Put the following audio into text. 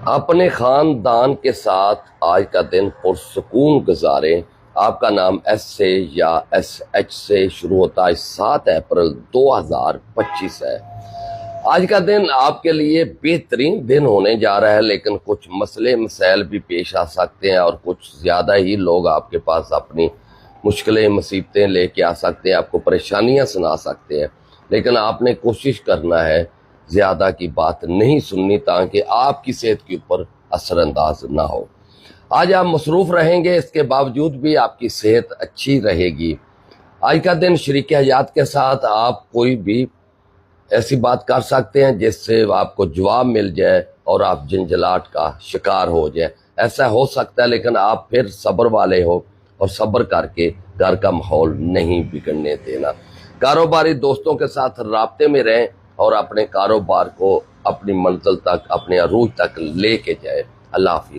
اپنے خاندان کے ساتھ آج کا دن پرسکون گزاریں۔ آپ کا نام ایس سے یا ایس ایچ سے شروع ہوتا ہے۔ 7 اپریل 2025 ہے۔ آج کا دن آپ کے لیے بہترین دن ہونے جا رہا ہے، لیکن کچھ مسئلے مسائل بھی پیش آ سکتے ہیں اور کچھ زیادہ ہی لوگ آپ کے پاس اپنی مشکلیں مصیبتیں لے کے آ سکتے ہیں، آپ کو پریشانیاں سنا سکتے ہیں، لیکن آپ نے کوشش کرنا ہے زیادہ کی بات نہیں سننی تاکہ آپ کی صحت کے اوپر اثر انداز نہ ہو۔ آج آپ مصروف رہیں گے، اس کے باوجود بھی آپ کی صحت اچھی رہے گی۔ آج کا دن شریک حیات کے ساتھ آپ کوئی بھی ایسی بات کر سکتے ہیں جس سے آپ کو جواب مل جائے اور آپ جنجلاٹ کا شکار ہو جائے۔ ایسا ہو سکتا ہے، لیکن آپ پھر صبر والے ہو اور صبر کر کے گھر کا ماحول نہیں بگڑنے دینا۔ کاروباری دوستوں کے ساتھ رابطے میں رہیں اور اپنے کاروبار کو اپنی منزل تک، اپنے عروج تک لے کے جائے۔ اللہ حافظ۔